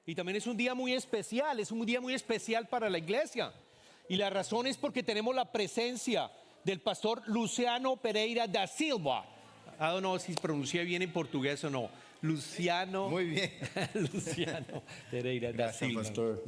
Y también es un día muy especial, es un día muy especial para la iglesia. Y la razón es porque tenemos la presencia del pastor Luciano Pereira da Silva. I don't know si pronuncié bien en portugués o no. Luciano. Muy bien. Luciano Pereira da Gracias, Silva. pastor.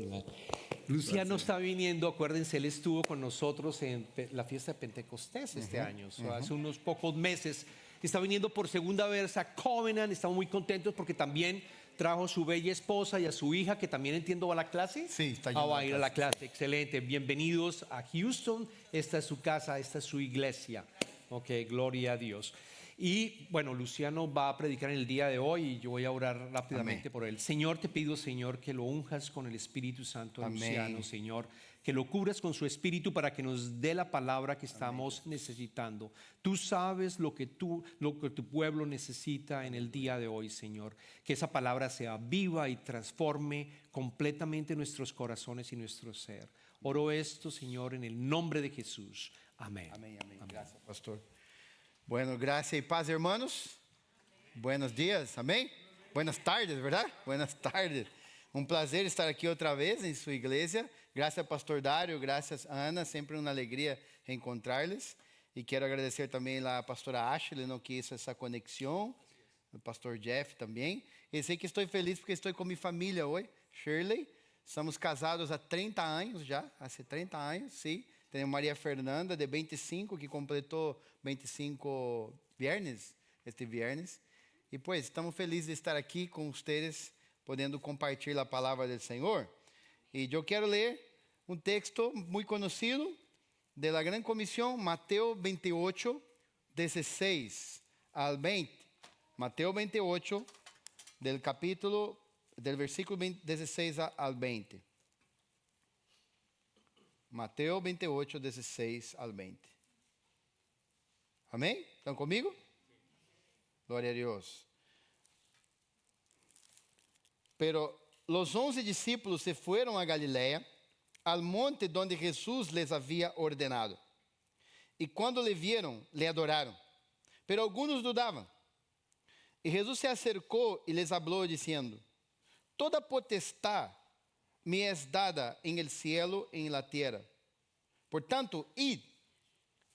Luciano está viniendo, acuérdense, él estuvo con nosotros en la fiesta de Pentecostés este año, hace unos pocos meses. Está viniendo por segunda vez a Covenant, estamos muy contentos porque también trajo a su bella esposa y a su hija, que también entiendo va a la clase. Sí, está yendo va a a ir a la clase, excelente. Bienvenidos a Houston, esta es su casa, esta es su iglesia. Ok, gloria a Dios. Y bueno, Luciano va a predicar en el día de hoy y yo voy a orar rápidamente Amén. por él. Señor, te pido, Señor, que lo unjas con el Espíritu Santo, Amén. Luciano, Señor, que lo cubras con su Espíritu para que nos dé la palabra que estamos necesitando. Tú sabes lo que tu pueblo necesita en el día de hoy, Señor. Que esa palabra sea viva y transforme completamente nuestros corazones y nuestro ser. Oro esto, Señor, en el nombre de Jesús. Amén. Amén, amén. Gracias, pastor. Bueno, gracias y paz, hermanos. Buenos días, amén. Buenas tardes, ¿verdad? Buenas tardes. Un placer estar aquí otra vez en su iglesia. Gracias, pastor Dario. Gracias, Ana. Siempre una alegría encontrarles. Y quiero agradecer también a la pastora Ashley, ¿no?, que hizo esa conexión. El pastor Jeff también. Y sé que estoy feliz porque estoy con mi familia hoy. Shirley. Estamos casados há 30 anos já. Hace 30 anos, sim. Tenemos María Fernanda, de 25, que completou 25 viernes, este viernes. E pues, estamos felizes de estar aqui com vocês, podendo compartilhar a palavra do Senhor. E eu quero ler um texto muito conhecido de la Gran Comisión, Mateo 28, 16 al 20. Mateo 28, del versículo 16 al 20. Mateo 28, 16 al 20. Amém? ¿Estão comigo? Glória a Deus. Pero los 11 discípulos se fueron a Galilea, al monte donde Jesús les había ordenado. Y cuando le vieron, le adoraron. Pero algunos dudaban. Y Jesús se acercó y les habló diciendo: Toda potestad me es dada en el cielo y en la tierra. Por tanto, id,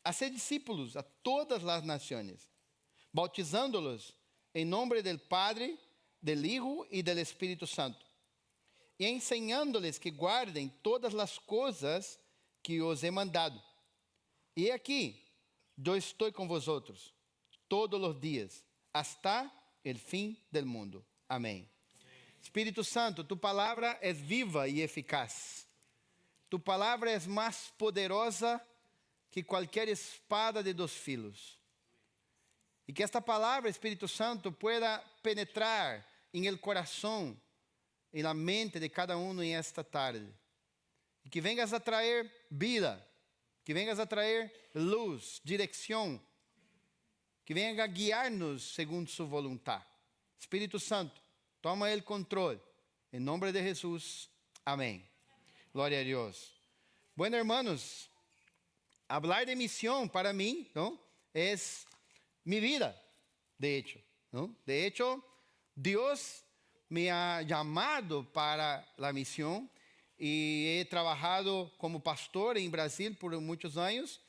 haced discípulos a todas las naciones, bautizándolos en nombre del Padre, del Hijo y del Espíritu Santo, y enseñándoles que guarden todas las cosas que os he mandado. Y aquí, yo estoy con vosotros todos los días, hasta el fin del mundo. Amén. Espíritu Santo, tu palabra es viva y eficaz. Tu palabra es más poderosa que cualquier espada de 2 filos. Y que esta palabra, Espíritu Santo, pueda penetrar en el corazón, en la mente de cada uno en esta tarde. Y que vengas a traer vida, que vengas a traer luz, dirección, que venga a guiarnos según su voluntad. Espíritu Santo, toma el control. En nombre de Jesús. Amén. Gloria a Dios. Bueno, hermanos, hablar de misión para mí, ¿no?, es mi vida, de hecho, ¿no? De hecho, Dios me ha llamado para la misión y he trabajado como pastor en Brasil por muchos años,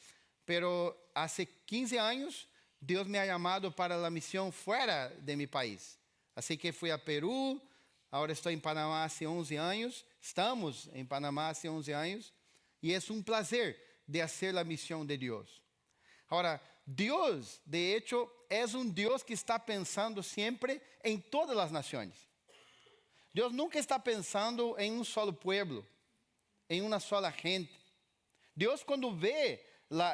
pero hace 15 años Dios me ha llamado para la misión fuera de mi país. Así que fui a Perú, ahora estoy en Panamá hace 11 años, estamos en Panamá hace 11 años, y es un placer de hacer la misión de Dios. Ahora, Dios, de hecho, es un Dios que está pensando siempre en todas las naciones. Dios nunca está pensando en un solo pueblo, en una sola gente. Dios, cuando ve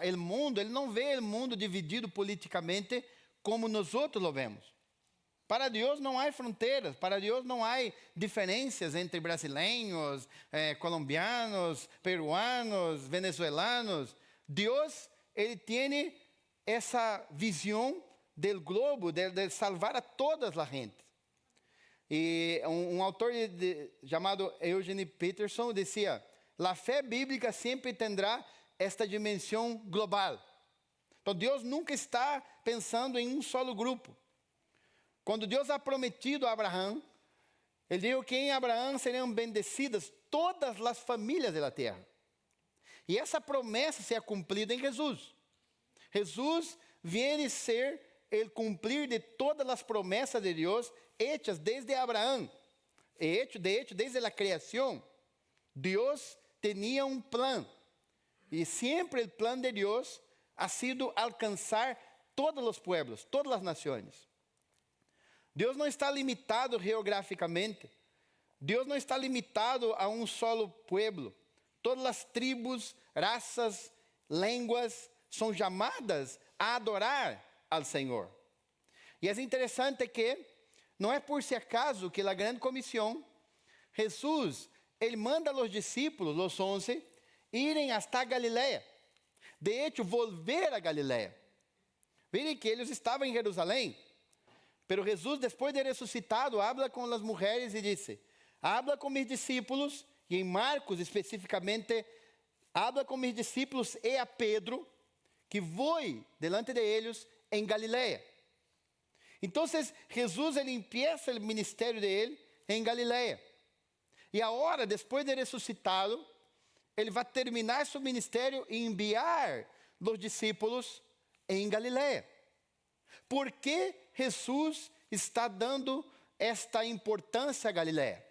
el mundo, Él no ve el mundo dividido políticamente como nosotros lo vemos. Para Deus não há fronteiras, para Deus não há diferenças entre brasileiros, colombianos, peruanos, venezuelanos. Deus, Ele tem essa visão do globo, de salvar a todas as gente. E um autor chamado Eugene Peterson dizia: a fé bíblica sempre terá esta dimensão global. Então Deus nunca está pensando em um solo grupo. Quando Deus ha prometido a Abraão, Ele dijo que em Abraão seriam bendecidas todas as famílias da terra. E essa promessa se ha cumprido em Jesus. Jesus viene ser el cumplir de todas as promessas de Deus hechas desde Abraão. De hecho, desde a criação, Deus tinha um plano. E sempre o plano de Deus ha sido alcançar todos os pueblos, todas as nações. Deus não está limitado geograficamente. Deus não está limitado a um solo pueblo. Todas as tribos, raças, línguas são chamadas a adorar ao Senhor. E é interessante que não é por si acaso que na grande comissão, Jesus, ele manda os discípulos, os 11, irem hasta Galileia. De hecho, volver a Galileia. Verem que eles estavam em Jerusalém. Pero Jesus, depois de ressuscitado, habla com as mulheres e disse: habla com meus discípulos, e em Marcos especificamente, habla com meus discípulos e a Pedro, que vou delante de eles em Galileia. Então, Jesus, ele empieza o ministério dele em Galileia. E agora, depois de ressuscitado, ele vai terminar seu ministério e enviar os discípulos em Galileia. Por que Jesus está dando esta importância a Galileia?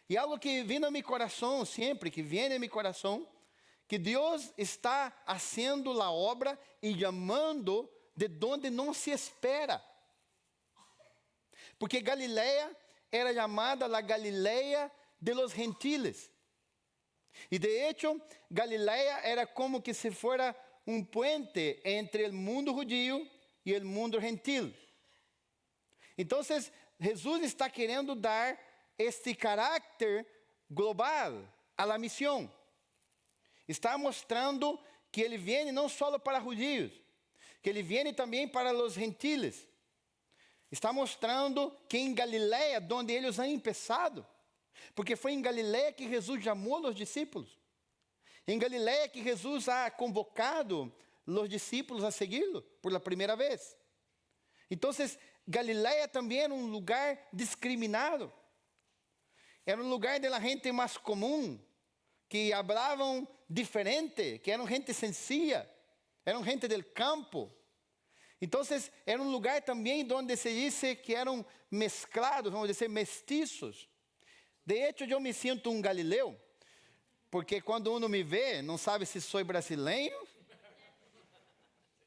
E algo que vem no meu coração sempre, que vem no meu coração, que Deus está fazendo a obra e chamando de onde não se espera. Porque Galileia era chamada a Galileia de los gentiles. E de hecho, Galileia era como que se fuera um puente entre o mundo judío e o mundo gentil. Então, Jesus está querendo dar este caráter global a la missão. Está mostrando que ele vem não só para judíos, que ele vem também para os gentiles. Está mostrando que em Galileia, onde eles han começado, porque foi em Galileia que Jesus chamou os discípulos. Em Galileia que Jesus ha convocado os discípulos a segui-lo por la primeira vez. Então, Galileia também era um lugar discriminado. Era um lugar de la gente mais comum, que hablavam diferente, que eram gente sencilla, eram gente del campo. Então, era um lugar também onde se diz que eram mesclados, vamos dizer, mestiços. De hecho, eu me sinto um galileu, porque quando uno me vê, não sabe se sou brasileiro.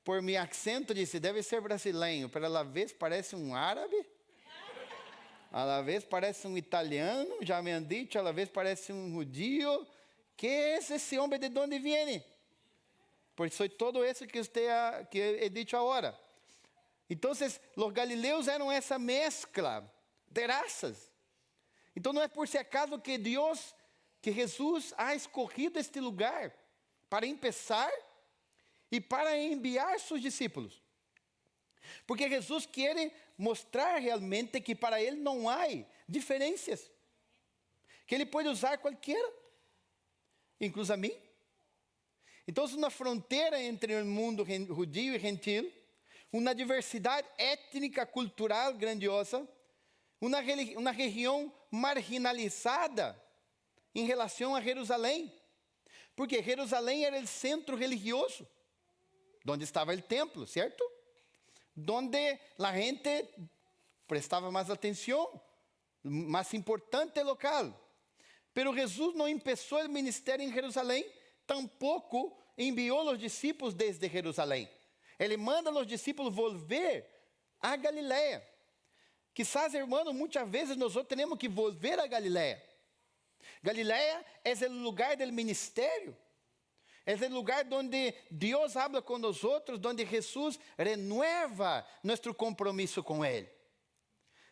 Por meu acento, disse, deve ser brasileiro, pero a la vez parece um árabe, a la vez parece um italiano, já me han dicho, a la vez parece um judío. Que é esse homem de onde vem? Porque sou todo isso que he dicho agora. Então, os galileus eram essa mescla de raças. Então, não é por si acaso que Deus, que Jesus ha escolhido este lugar para começar e para enviar seus discípulos. Porque Jesus quer mostrar realmente que para ele não há diferenças. Que ele pode usar qualquer, incluso a mim. Então, na fronteira entre o mundo judío e gentil, uma diversidade étnica, cultural grandiosa, uma região marginalizada em relação a Jerusalém. Porque Jerusalém era o centro religioso, onde estava o templo, certo? Onde a gente prestava mais atenção, mais importante local. Pero Jesus não começou o ministério em Jerusalém, tampouco enviou os discípulos desde Jerusalém. Ele manda os discípulos volver a Galileia. Quizás, hermano, muitas vezes nós temos que volver a Galileia. Galileia é o lugar do ministério. É o lugar onde Deus habla com nós, onde Jesus renueva nosso compromisso com Ele.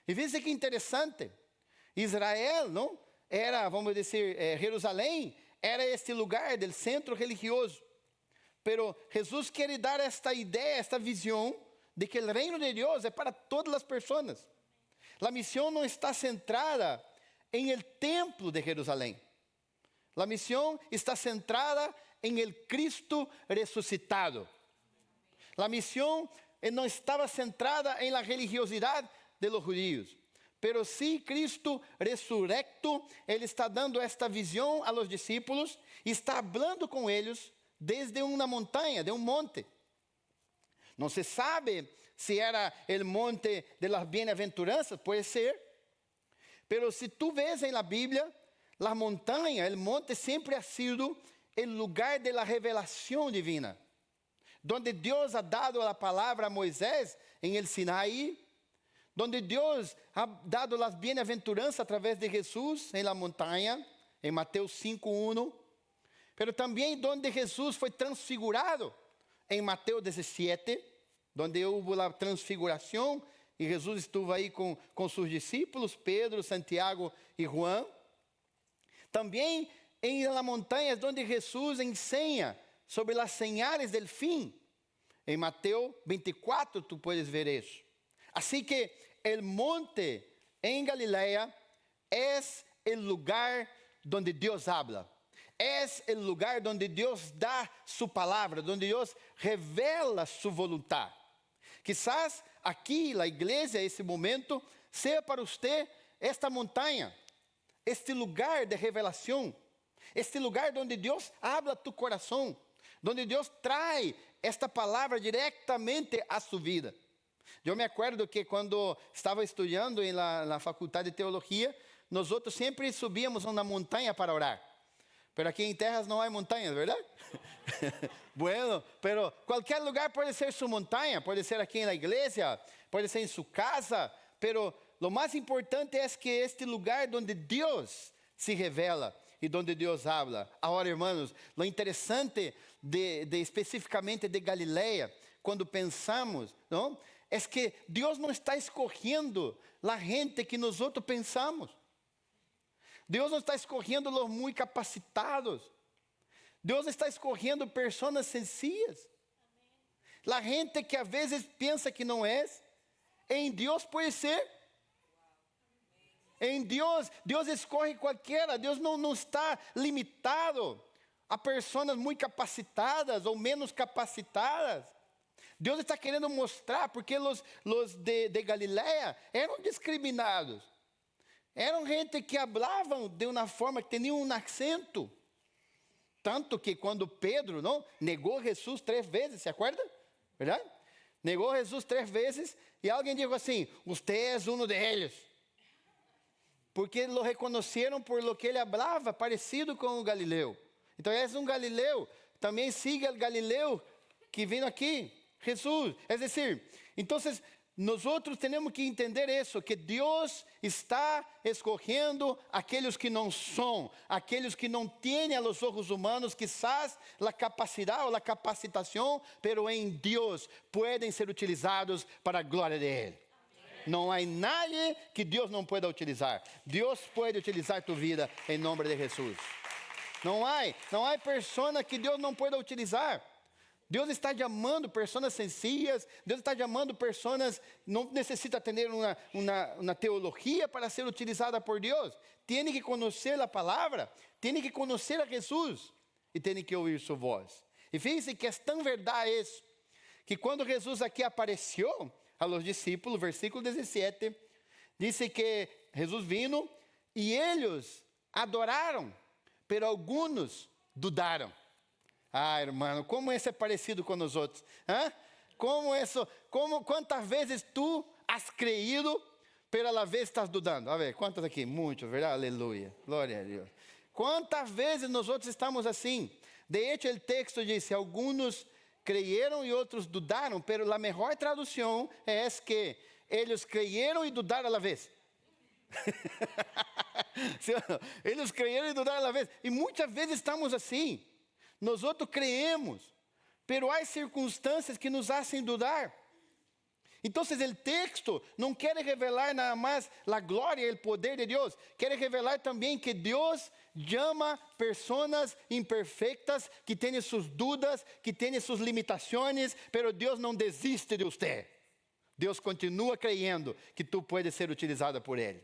E veja que interessante. Israel, não? Era, vamos dizer, Jerusalém, era este lugar do centro religioso. Pero Jesus quer dar esta ideia, esta visão, de que o reino de Deus é para todas as pessoas. A missão não está centrada em el templo de Jerusalém. A missão está centrada em el Cristo ressuscitado. A missão não estava centrada em la religiosidade de los judíos. Pero sí, Cristo ressurrecto, Ele está dando esta visão a los discípulos e está hablando com eles desde uma montanha, de um monte. Não se sabe se era o monte de las bienaventuranças, pode ser. Pero se tu ves em la Bíblia, la montanha, el monte sempre ha sido el lugar de la revelación divina. Donde Deus ha dado a palavra a Moisés em el Sinaí, donde Deus ha dado las bienaventuranças a través de Jesus em la montanha, em Mateus 5:1. Pero também donde Jesus foi transfigurado, em Mateus 17, donde houve a transfiguração, e Jesus estuvo aí com seus discípulos, Pedro, Santiago e Juan. Também em la montanha, onde Jesus ensina sobre as señales del fim. Em Mateus 24, tu puedes ver isso. Assim que el monte em Galileia é o lugar donde Deus habla. É o lugar donde Deus dá su palavra, donde Deus revela su voluntad. Quizás aqui, a igreja, esse momento, seja para você esta montanha, este lugar de revelação, este lugar onde Deus habla tu coração, onde Deus traz esta palavra diretamente a sua vida. Eu me acuerdo que quando estava estudando na faculdade de teologia, nós outros sempre subíamos uma montanha para orar. Pero aqui em Terras não há montanhas, verdade? Bueno, pero qualquer lugar pode ser sua montanha, pode ser aqui na igreja, pode ser em sua casa, pero lo mais importante é que este lugar onde Deus se revela e onde Deus habla. Agora, irmãos, lo interessante especificamente de Galileia, quando pensamos, não, é que Deus não está escolhendo a gente que nós outros pensamos. Deus não está escolhendo os muito capacitados. Deus está escolhendo pessoas sencillas. A gente que às vezes pensa que não é, em Deus pode ser. Em Deus escolhe qualquer. Deus não está limitado a pessoas muito capacitadas ou menos capacitadas. Deus está querendo mostrar, porque os de Galileia eram discriminados. Eram gente que falavam de uma forma que tinha um acento. Tanto que quando Pedro negou Jesus 3 vezes, se acorda? Verdade? Negou Jesus 3 vezes e alguém disse assim: "Você é um deles." Porque lo reconheceram por lo que ele falava, parecido com o Galileu. Então, és um Galileu, também siga o Galileu que vem aqui, Jesus. É decir, então, nós outros temos que entender isso, que Deus está escolhendo aqueles que não são, aqueles que não têm a los ojos humanos, quizás a capacidade ou a capacitação, pero em Deus podem ser utilizados para a glória de Ele. Não há nadie que Deus não pueda utilizar. Deus pode utilizar tu vida em nome de Jesus. Não há pessoa que Deus não pueda utilizar. Deus está chamando pessoas sencillas, Deus está chamando pessoas, não necessita ter uma teologia para ser utilizada por Deus. Tem que conhecer a palavra, tem que conhecer a Jesus e tem que ouvir sua voz. E fíjense que é tão verdade isso, que quando Jesus aqui apareceu a los discípulos, versículo 17, dice que Jesus vino e eles adoraram, pero alguns dudaram. Ah, irmão, como esse é parecido com nós outros? ¿Ah? Quantas vezes tu has creído, pero a la vez estás dudando? A ver, quantas aqui? Muitas, verdade? Aleluia, glória a Deus. Quantas vezes nós outros estamos assim? De hecho, o texto diz: alguns creyeron e outros dudaram, pero a melhor tradução é que eles creyeron e dudaram a la vez. Eles creyeron e dudaram a la vez. E muitas vezes estamos assim. Nós outros creemos, pero há circunstâncias que nos hacen dudar. Então, o texto não quer revelar nada mais a glória e o poder de Deus, quer revelar também que Deus chama pessoas imperfeitas, que têm suas dúvidas, que têm suas limitações, pero Deus não desiste de você. Deus continua creyendo que tu puedes ser utilizada por Ele.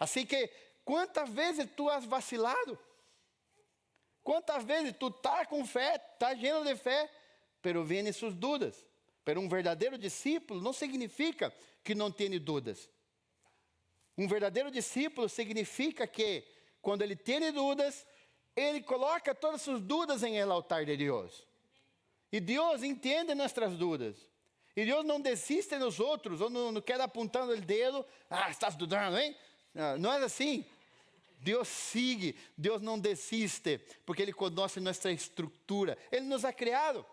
Assim que, quantas vezes tu has vacilado? Quantas vezes tu está com fé, está lleno de fé, pero vêm suas dúvidas. Pero um verdadeiro discípulo não significa que não tenha dúvidas. Um verdadeiro discípulo significa que, quando ele tem dúvidas, ele coloca todas as suas dúvidas em el altar de Deus. E Deus entende nossas dúvidas. E Deus não desiste de nós outros, ou não quer apontando o dedo, estás dudando, hein? Não é assim. Deus sigue, Deus não desiste, porque Ele conhece nossa estrutura. Ele nos ha criado.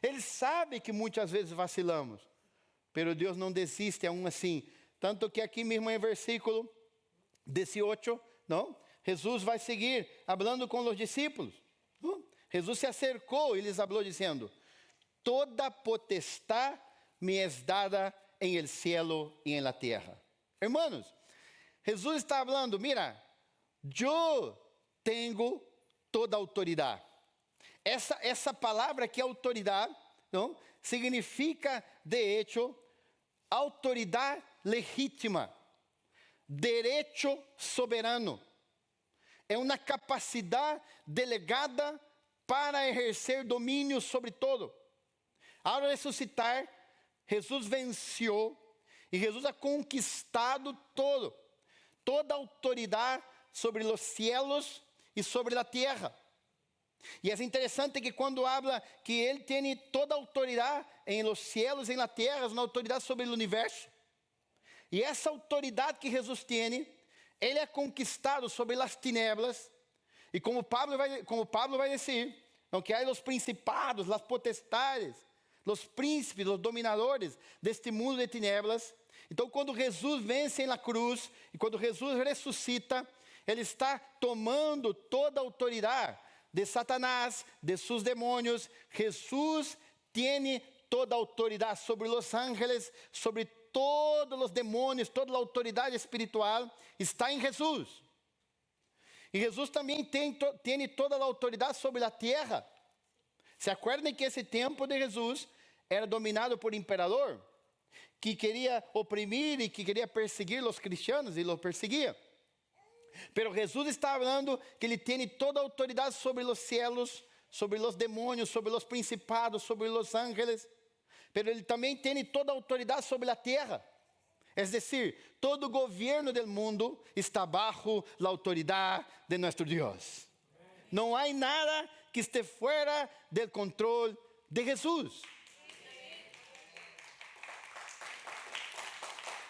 Ele sabe que muitas vezes vacilamos, mas Deus não desiste aún assim. Tanto que aqui mesmo em versículo 18, não? Jesus vai seguir falando com os discípulos. Não? Jesus se acercou e lhes falou dizendo: toda potestad me es dada en el cielo y en la tierra. Hermanos, Jesus está falando, mira, eu tenho toda autoridade. Essa palavra que é autoridade, não? Significa, de hecho, autoridade legítima, direito soberano. É uma capacidade delegada para exercer domínio sobre todo. Ao ressuscitar, Jesus venceu e Jesus ha conquistado toda a autoridade sobre os cielos e sobre a terra. E é interessante que quando habla que Ele tem toda a autoridade em los cielos e na terra, uma autoridade sobre o universo. E essa autoridade que Jesus tem, Ele é conquistado sobre as tinieblas. E como Pablo vai dizer, que há os principados, as potestades, os príncipes, os dominadores deste mundo de tinieblas. Então, quando Jesus vence na cruz e quando Jesus ressuscita, Ele está tomando toda a autoridade de Satanás, de seus demônios. Jesus tem toda a autoridade sobre os ángeles, sobre todos os demônios, toda a autoridade espiritual está em Jesus. E Jesus também tem toda a autoridade sobre a terra. Se acordem que esse tempo de Jesus era dominado por imperador, que queria oprimir e que queria perseguir os cristianos e os perseguia. Pero Jesus está falando que Ele tem toda a autoridade sobre os cielos, sobre os demônios, sobre os principados, sobre os ángeles. Pero Ele também tem toda a autoridade sobre a terra. É decir, todo o governo do mundo está bajo a autoridade de nosso Deus. Não há nada que esteja fora do controle de Jesus.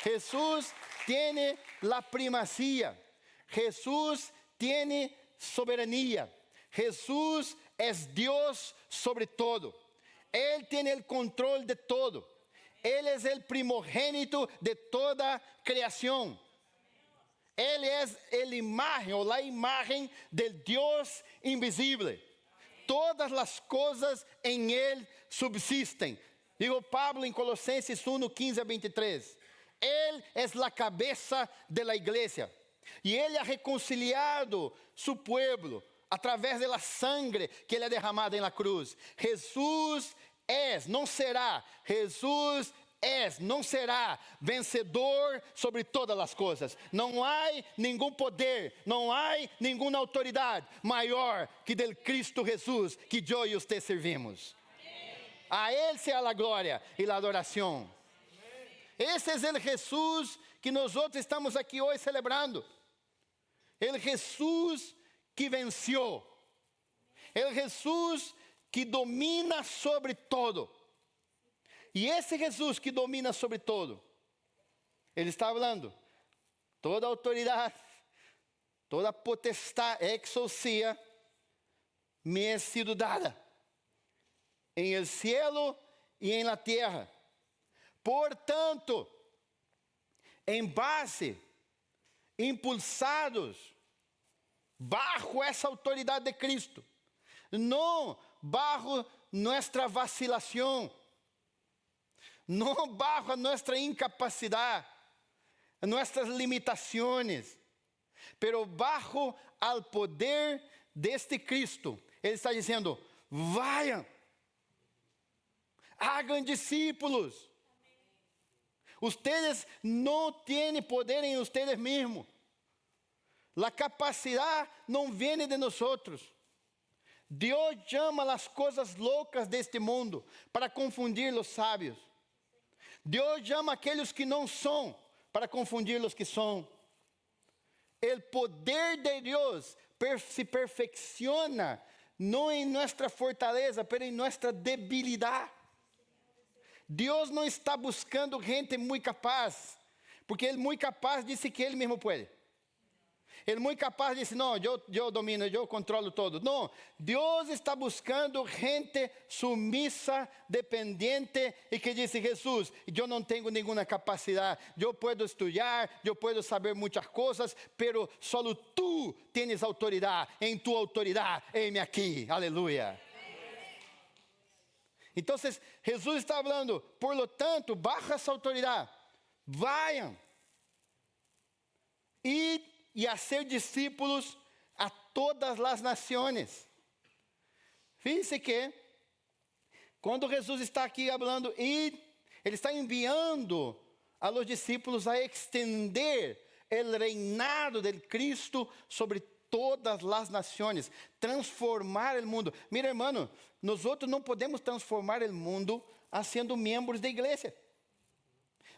Jesus tem a primazia. Jesus tem soberania. Jesus é Deus sobre todo. Ele tem o controle de todo. Ele é o primogênito de toda a criação. Ele é a imagem ou a imagem do Deus invisível. Todas as coisas em Ele subsistem. Digo Pablo em Colossenses 1, 15 a 23. Ele é a cabeça da igreja. E Ele ha reconciliado su pueblo através da sangre que Ele ha derramado na cruz. Jesus não será vencedor sobre todas as coisas. Não há nenhum poder, não há nenhuma autoridade maior que del Cristo Jesus que eu e você servimos. A Ele seja a glória e a adoração. Esse é o Jesus que nós outros estamos aqui hoje celebrando. O Jesus que venceu. O Jesus que domina sobre todo. E esse Jesus que domina sobre todo, Ele está falando, toda autoridade, toda potestade, exousia, me é sido dada, em el cielo e em la terra. Portanto, em base, impulsados, bajo essa autoridade de Cristo, não bajo nossa vacilação, não bajo nossa incapacidade, nossas limitações, pero bajo al poder deste Cristo. Ele está dizendo, vayam, hagam discípulos. Ustedes não têm poder em ustedes mesmos. A capacidade não vem de nós outros. Deus chama as coisas loucas deste mundo para confundir os sábios. Deus chama aqueles que não são para confundir os que são. el poder de Dios se perfecciona no en nuestra fortaleza, pero en nuestra debilidad. Dios no está buscando gente muy capaz, porque el muy capaz dice que él mismo puede. El muy capaz dice, no, yo domino, yo controlo todo. No, Dios está buscando gente sumisa, dependiente y que dice, Jesús, yo no tengo ninguna capacidad. Yo puedo estudiar, yo puedo saber muchas cosas, pero solo tú tienes autoridad. En tu autoridad, heme aquí. Aleluya. Entonces, Jesús está hablando, por lo tanto, bajo esa autoridad, vayan y hacer discípulos a todas las naciones. Fíjense que quando Jesus está aqui falando, ele está enviando a los discípulos a extender o reinado del Cristo sobre todas as nações, transformar o mundo. Mira, hermano, nós não podemos transformar o mundo sendo membros da igreja.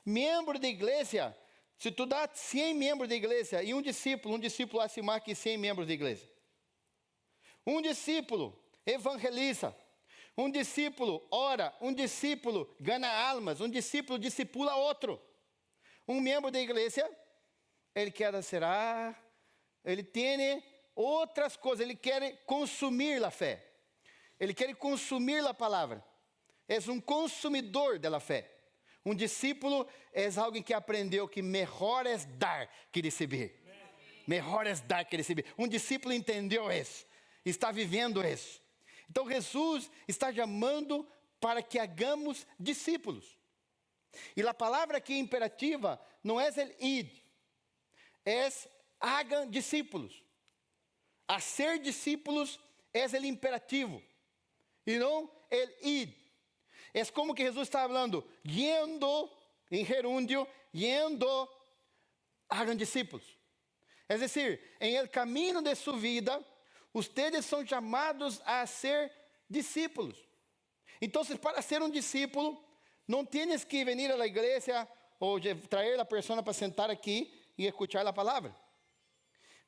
Membro da igreja, se tu dá 100 membros da igreja e um discípulo hace mais que 100 membros da igreja. Um discípulo evangeliza, um discípulo ora, um discípulo ganha almas, um discípulo discipula outro. Um membro da igreja, ele quer será, ele tem outras coisas, ele quer consumir a fé. Ele quer consumir a palavra. É consumidor da fé. Um discípulo é alguém que aprendeu que melhor é dar que receber. Melhor é dar que receber. Um discípulo entendeu isso. Está vivendo isso. Então, Jesus está chamando para que hagamos discípulos. E a palavra aqui imperativa não é el id. É hagan discípulos. A ser discípulos é o imperativo. E não el id. É como que Jesus está falando, yendo, em gerúndio, yendo, hagan discípulos. É decir, em el camino de sua vida, ustedes são chamados a ser discípulos. Então, para ser discípulo, não tienes que venir à igreja ou trazer a pessoa para sentar aqui e escuchar a palavra.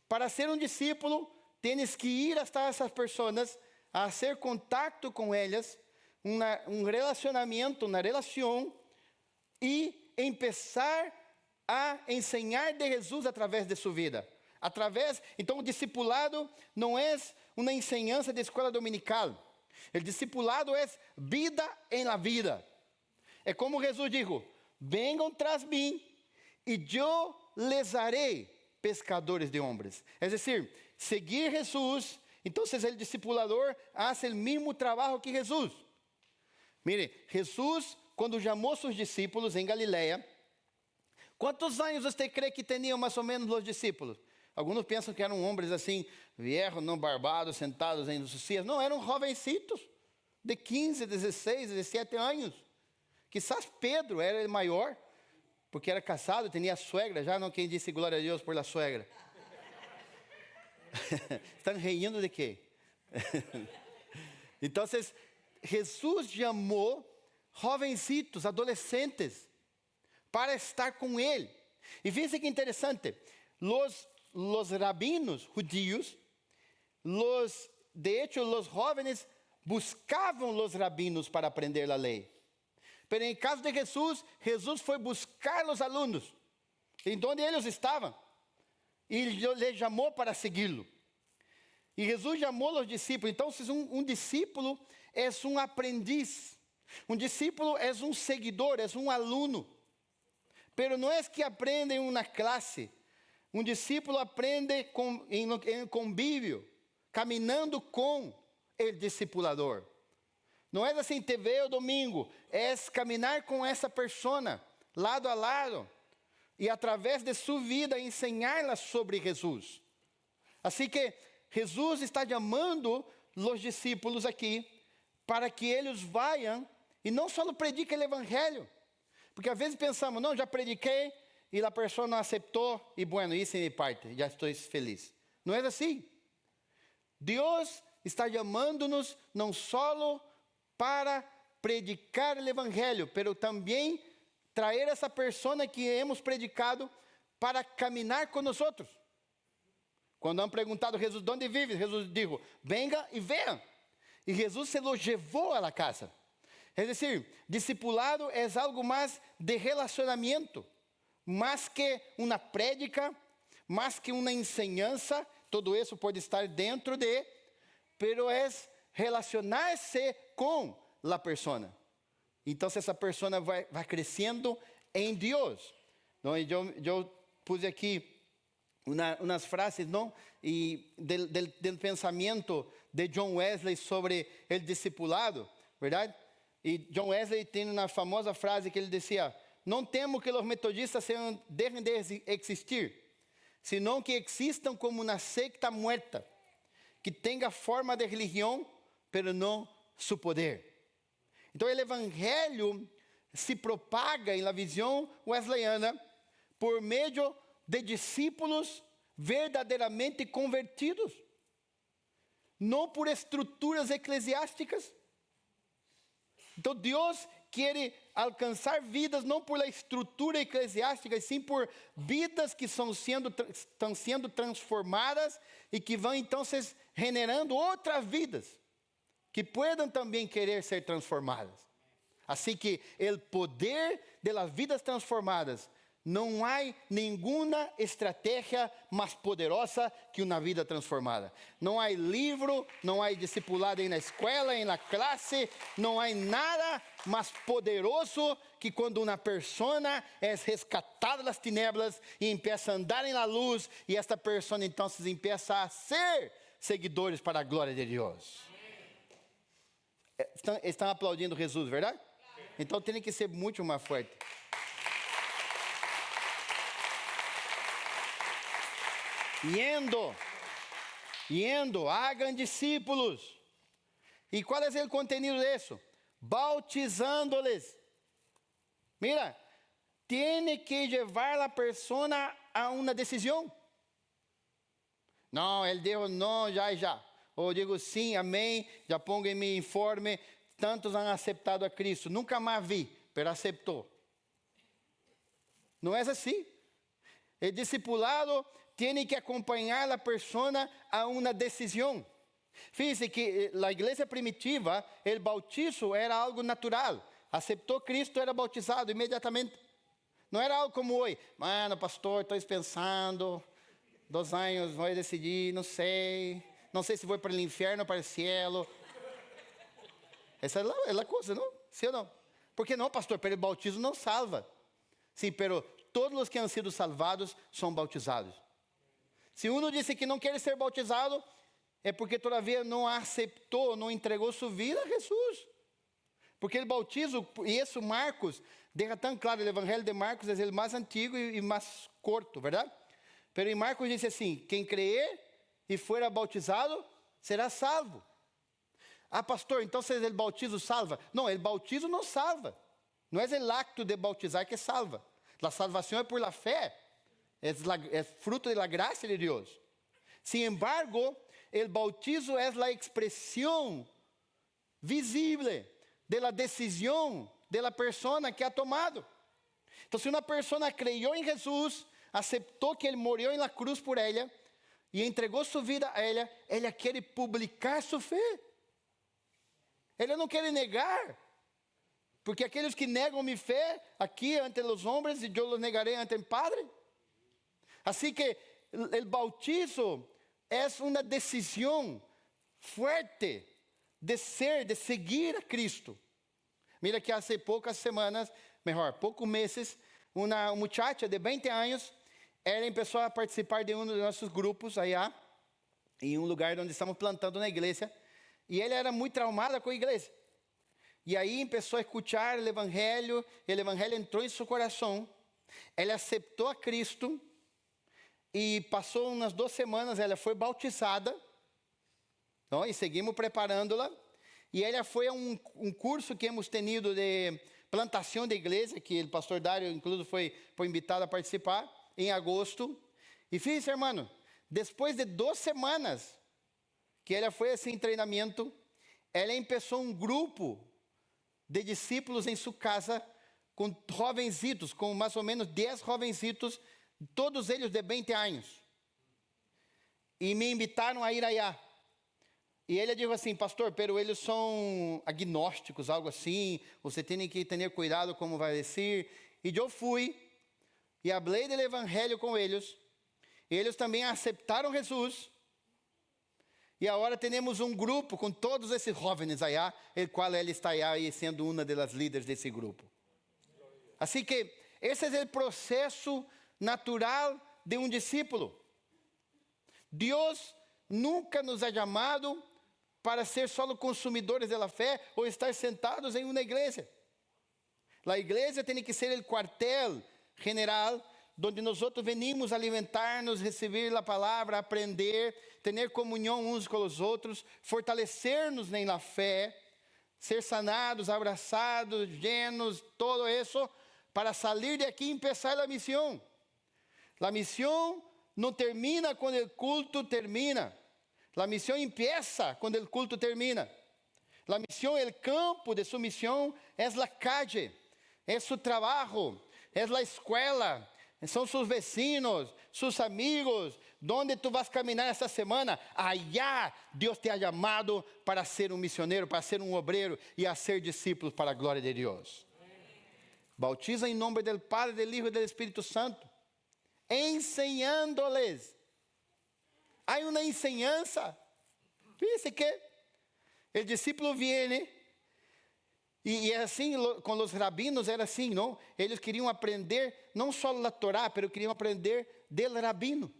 Para ser discípulo, tienes que ir hasta essas pessoas, a hacer contacto com elas, relacionamento, uma relação, e começar a ensinar de Jesus através de sua vida. Então, o discipulado não é uma enseñança de escola dominical. O discipulado é vida em la vida. É como Jesus dijo, venham tras mim e eu les haré pescadores de homens. É decir, seguir Jesus. Então, o discipulador faz o mesmo trabalho que Jesus. Mire, Jesus, quando chamou seus discípulos em Galileia, quantos anos você crê que tinham mais ou menos os discípulos? Alguns pensam que eram homens assim, viejos, não barbados, sentados em suas sillas. Não, eram jovencitos, de 15, 16, 17 anos. Quizás Pedro era o maior, porque era casado, tinha suegra, já não quem disse glória a Deus por la suegra. Estão rindo de quê? Então, Jesus chamou jovencitos, adolescentes, para estar com ele. E fíjense que interessante, los rabinos judíos, de hecho, los jóvenes buscavam los rabinos para aprender a lei. Pero em caso de Jesus, Jesus foi buscar os alunos, em onde eles estavam, e lhe chamou para segui-lo. E Jesus chamou os discípulos. Então, discípulo é aprendiz. Um discípulo é seguidor, é aluno. Pero não é que aprende em uma classe. Um discípulo aprende em convívio, caminhando com o discipulador. Não é assim, te veo domingo. É caminhar com essa pessoa, lado a lado. E através de sua vida, ensiná-la sobre Jesus. Assim que Jesus está chamando os discípulos aqui, para que eles vayam e não só prediquem o evangelho. Porque às vezes pensamos, não, já prediquei e a pessoa não aceitou e bueno, isso é minha parte, já estou feliz. Não é assim. Deus está chamando-nos não só para predicar o evangelho, mas também trazer essa pessoa que hemos predicado para caminhar com nós. Quando han perguntado a Jesus, ¿dónde vives? Jesús dijo, venga y vean. Y Jesús se los llevó a la casa. Es decir, discipulado es algo más de relacionamiento, más que una prédica, más que una enseñanza, todo eso puede estar dentro de, pero es relacionarse con la persona. Entonces esa persona va creciendo en Dios. ¿No? Y yo puse aquí unas frases, ¿no? Y del pensamiento de John Wesley sobre el discipulado, ¿verdad? Y John Wesley tiene una famosa frase que ele decía, não temo que os metodistas dejen de existir, sino que existam como uma secta muerta, que tenha forma de religião, pero não su poder. Então, o evangelho se propaga em la visão wesleyana por meio de discípulos verdadeiramente convertidos, não por estruturas eclesiásticas. Então, Deus quer alcançar vidas não por la estrutura eclesiástica, e sim por vidas que estão sendo transformadas e que vão então se generando outras vidas que puedan também querer ser transformadas. Assim que o poder de las vidas transformadas, não há nenhuma estratégia mais poderosa que uma vida transformada. Não há livro, não há discipulado na escola, na classe, não há nada mais poderoso que quando uma pessoa é rescatada das tinieblas e empieza a andar na luz, e esta pessoa então empieza a ser seguidores para a glória de Deus. Estão aplaudindo Jesus, verdade? Então tem que ser muito mais forte. Yendo, hagan discípulos. ¿Y cuál es el contenido de eso? Bautizándoles. Mira, tiene que llevar a la persona a una decisión. No, él dijo no, ya. O digo sim, amém, já pongo em mi informe, tantos han aceptado a Cristo. Nunca más vi, pero aceptó. No es así. El discipulado tiene que acompañar a la persona a una decisión. Fíjense que la iglesia primitiva, el bautizo era algo natural. Aceptó Cristo, era bautizado inmediatamente. No era algo como hoy. Mano, pastor, estoy pensando, 2 años voy a decidir, no sé si voy para el infierno o para el cielo. Esa es la cosa, ¿no? ¿Sí o no? Porque no, pastor, pero el bautismo no salva. Sí, pero todos los que han sido salvados son bautizados. Se uno disse que não quer ser bautizado, é porque todavia não aceitou, não entregou sua vida a Jesus. Porque o bautizo, e isso Marcos, deixa tão claro, o evangelho de Marcos é o mais antigo e mais curto, verdade? Pero em Marcos diz assim, quem crer e for bautizado, será salvo. Ah, pastor, então o bautizo salva? Não, o bautizo não salva. Não é o acto de bautizar que salva. A salvação é por la fé. Es fruto de la gracia de Dios. Sin embargo, el bautizo es la expresión visible de la decisión de la persona que ha tomado. Entonces, una persona creyó en Jesús, aceptó que Él murió en la cruz por ella y entregó su vida a ella quiere publicar su fe. Ella no quiere negar. Porque aquellos que negam mi fe aquí ante los hombres, yo los negaré ante el Padre. Así que el bautizo es una decisión fuerte de seguir a Cristo. Mira que hace pocos meses, una muchacha de 20 años, ela empezó a participar de uno de nuestros grupos allá, en un lugar donde estamos plantando una iglesia, y ella era muy traumada con la iglesia. Y ahí empezó a escuchar el evangelio entró en su corazón, ela aceptó a Cristo, e passou umas 2 semanas, ela foi bautizada, não? E seguimos preparando-la. E ela foi a um curso que hemos tenido de plantação de igreja, que o pastor Dário, incluso, foi invitado a participar, em agosto. E fíjense, hermano, depois de 2 semanas que ela foi a esse treinamento, ela começou um grupo de discípulos em sua casa, com jovencitos, com mais ou menos 10 jovencitos, todos eles de 20 anos. e me invitaram a ir allá. E ele disse assim, pastor, pero eles são agnósticos, algo assim, você tem que ter cuidado como vai dizer. E eu fui, e falei do evangelho com eles, e eles também aceitaram Jesus. E agora temos um grupo com todos esses jovens allá, el qual ele está allá e sendo uma das líderes desse grupo. Assim que esse é o processo natural de um discípulo. Deus nunca nos ha chamado para ser só consumidores da fé ou estar sentados em uma igreja. A igreja tem que ser o quartel general onde nós venimos alimentar-nos, receber a palavra, aprender, ter comunhão uns com os outros, fortalecer-nos na fé, ser sanados, abraçados, llenos, todo isso, para sair de aqui e começar a missão. A missão não termina quando o culto termina. A missão empieza quando o culto termina. A missão, o campo de sua missão é a calle, é seu trabalho, é a escola, são seus vecinos, seus amigos, onde tu vas caminhar esta semana. Allá Deus te ha chamado para ser um missionário, para ser um obreiro e a ser discípulos para a glória de Deus. Bautiza em nome do Padre, do Hijo e do Espírito Santo, ensinando-lhes. Há uma enseñança. Fíjense que o discípulo viene, e é assim, com os rabinos era assim, não? Eles queriam aprender, não só a Torá, mas queriam aprender del rabino.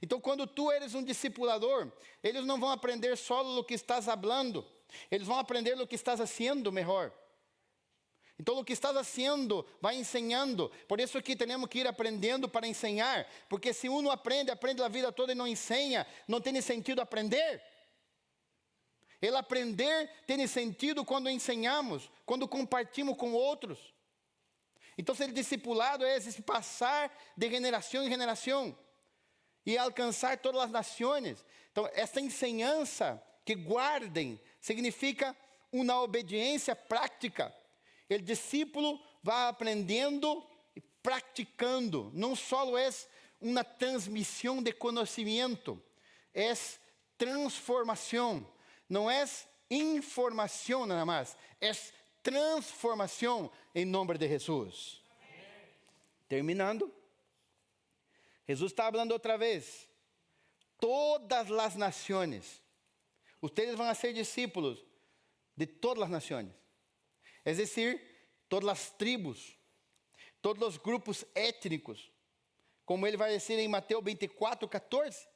Então, quando tu eres um discipulador, eles não vão aprender só o que estás falando, eles vão aprender o que estás fazendo melhor. Então, o que estás fazendo, vai ensinando. Por isso que temos que ir aprendendo para ensinar. Porque se um aprende a vida toda e não ensina, não tem sentido aprender. Ele aprender tem sentido quando ensinamos, quando compartimos com outros. Então, o discipulado é esse passar de geração em geração e alcançar todas as nações. Então, essa ensinança que guardem significa uma obediência prática. O discípulo vai aprendendo e praticando. Não só é uma transmissão de conhecimento, é transformação. Não é informação nada mais, é transformação em nome de Jesus. Amém. Terminando, Jesus está falando outra vez. Todas as nações, vocês vão ser discípulos de todas as nações. É decir, todas as tribos, todos os grupos étnicos, como ele vai dizer em Mateus 24, 14,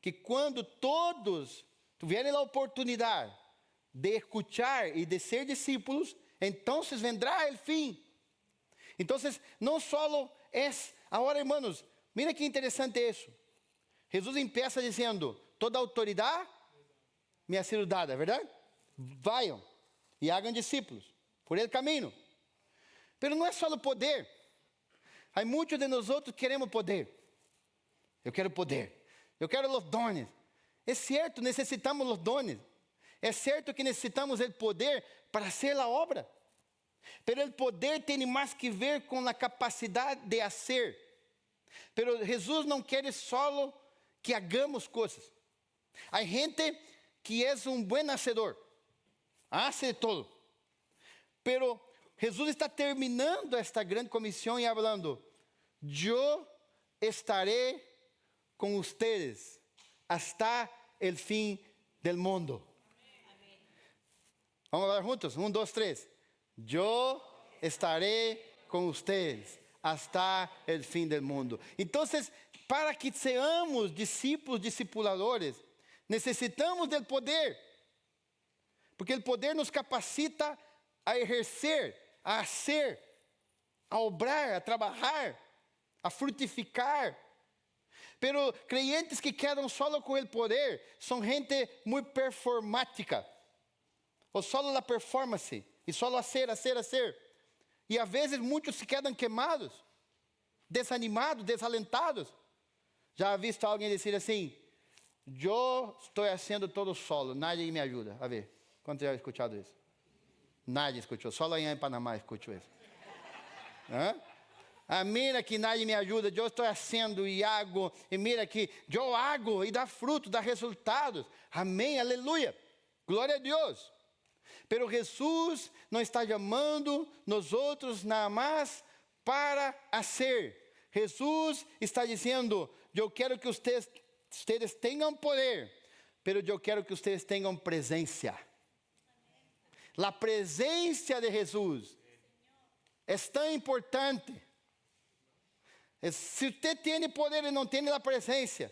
que quando todos tiverem a oportunidade de escuchar e de ser discípulos, então vendrá o fim. Então, não só é, agora, irmãos, mira que interessante isso. Jesus empieza dizendo, toda autoridade me ha sido dada, é verdade? Vayam e hagam discípulos por el caminho. Pero não é só o poder. Há muitos de nós outros que queremos poder. Eu quero poder. Eu quero os dones. É certo, necessitamos os dones. É certo que necessitamos o poder para fazer a obra. Pero o poder tem mais que ver com a capacidade de fazer. Pero Jesus não quer só que hagamos coisas. Há gente que é um bom hacedor. Hace de todo. Pero Jesus está terminando esta grande comissão e falando, eu estarei com vocês hasta el fim del mundo. Amém. Vamos falar juntos? 1, 2, 3. Eu estarei com vocês hasta el fim del mundo. Então, para que seamos discípulos, discipuladores, necessitamos do poder. Porque o poder nos capacita a exercer, a ser, a obrar, a trabalhar, a frutificar. Pero creyentes que quedam solo com o poder são gente muito performática. Ou solo la performance, e solo hacer. E às vezes muitos se quedam queimados, desanimados, desalentados. Já ha visto alguém dizer assim, eu estou fazendo todo solo, nadie me ajuda. A ver, quantos já escutado isso? Nadie escutou, só lá em Panamá escutou isso. Mira que nadie me ajuda, eu estou fazendo e hago, e mira que eu hago e dá fruto, dá resultados. Amém, aleluia, glória a Deus. Pero Jesus não está chamando nós outros nada mais para fazer. Jesus está dizendo, eu quero que ustedes tenham poder, pero eu quero que ustedes tenham presença. A presença de Jesus é tão importante. Se você tem poder e não tem a presença,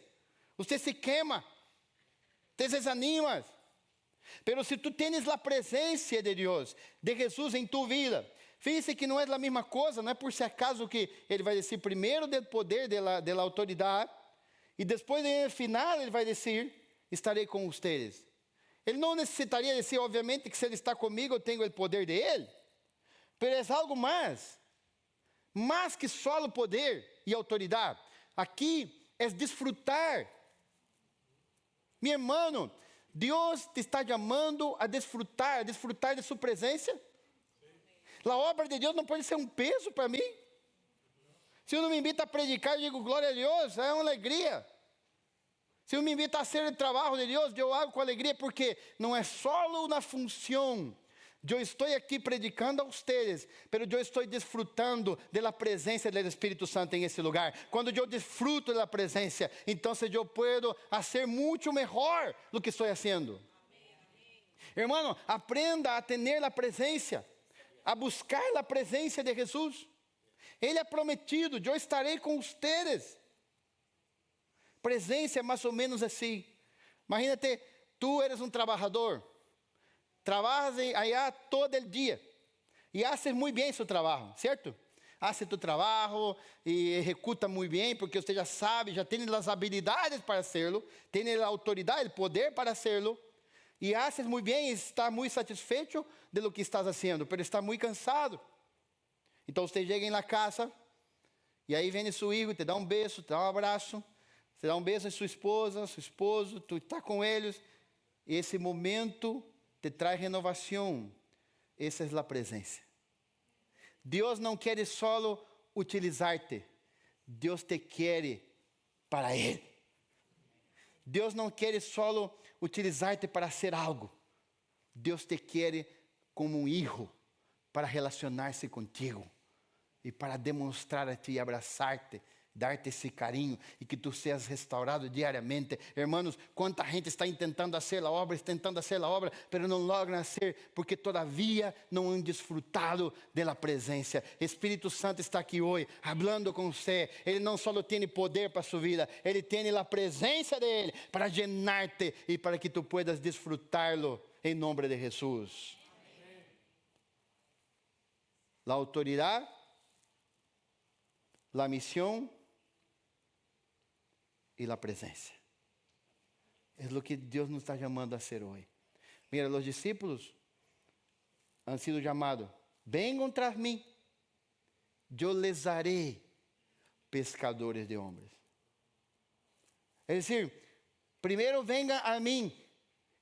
você se queima, te desanima. Pero se tu tens a presença de Deus, de Jesus em tu vida, fíjese que não é a mesma coisa, não é por se acaso que ele vai dizer primeiro do poder da autoridade, e depois no final ele vai dizer, estarei com vocês. Ele não necessitaria dizer, obviamente, que se ele está comigo, eu tenho o poder de ele, mas é algo mais que só o poder e autoridade. Aqui é desfrutar. Meu irmão, Deus te está chamando a desfrutar de sua presença. A obra de Deus não pode ser um peso para mim. Se eu não me invita a predicar, eu digo glória a Deus, é uma alegria. Se eu me invita a fazer o trabalho de Deus, eu hago com alegria, porque não é só na função. Eu estou aqui predicando a vocês, mas eu estou desfrutando da presença do Espírito Santo em esse lugar. Quando eu desfruto da presença, então eu posso fazer muito melhor do que estou fazendo. Irmão, aprenda a ter a presença, a buscar a presença de Jesus. Ele é prometido, eu estarei com vocês. Presença é mais ou menos assim. Imagínate, tu eres um trabalhador. Trabajas allá todo el dia e haces muito bem seu trabalho, certo? Hace tu trabalho e executa muito bem, porque você já sabe, já tem as habilidades para hacerlo, tem a autoridade, o poder para hacerlo, e haces muito bem, e está muito satisfeito de lo que estás haciendo, mas está muito cansado. Então você chega na casa, e aí vem seu filho, te dá um beijo, te dá um abraço, te dá um beijo em sua esposa, seu esposo, tu está com eles, e esse momento te traz renovação. Essa é a presença. Deus não quer só utilizar-te. Deus te quer para Ele. Deus não quer só utilizar-te para ser algo. Deus te quer como um filho para relacionar-se contigo e para demonstrar a ti, abraçar-te, dar-te esse carinho e que tu seas restaurado diariamente. Irmãos, quanta gente está tentando fazer a obra, mas não logram fazer, porque todavia não han desfrutado da presença. Espírito Santo está aqui hoje, falando com você. Ele não só tem poder para sua vida, ele tem a presença dele para llenar-te e para que tu puedas desfrutarlo em nome de Jesus. A autoridade, a missão e a presença. É o que Deus nos está chamando a ser hoje. Mira, os discípulos han sido chamados, venham tras mim, eu les haré pescadores de homens. É decir, primeiro venham a mim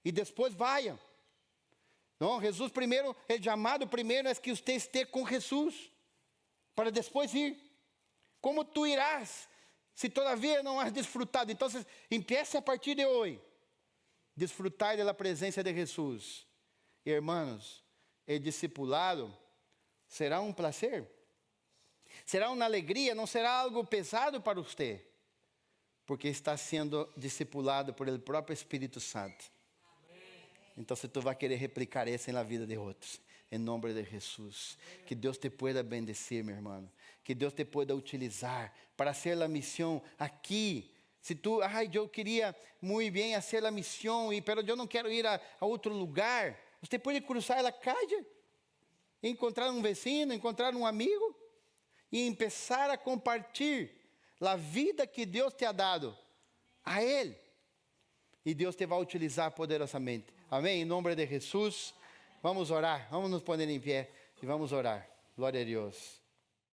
e depois vayam. Não, Jesus primeiro, o chamado primeiro é que você esteja com Jesus, para depois ir. Como tu irás, se todavia não has desfrutado? Então, empiece a partir de hoje, desfrutar da presença de Jesus. Irmãos, o discipulado será um prazer, será uma alegria, não será algo pesado para você, porque está sendo discipulado por el próprio Espírito Santo. Então, tu vai querer replicar isso na vida de outros. Em nome de Jesus. Que Deus te pueda bendecir, meu irmão. Que Deus te pueda utilizar para hacer a missão aqui. Se tu, eu queria muito bem fazer a missão, pero eu não quero ir a outro lugar. Você pode cruzar a calle, encontrar um vecino, encontrar um amigo e começar a compartilhar a vida que Deus te ha dado a Ele. E Deus te vai utilizar poderosamente. Amém? Em nome de Jesus. Vamos orar, vamos nos poner em pé e vamos orar. Glória a Deus.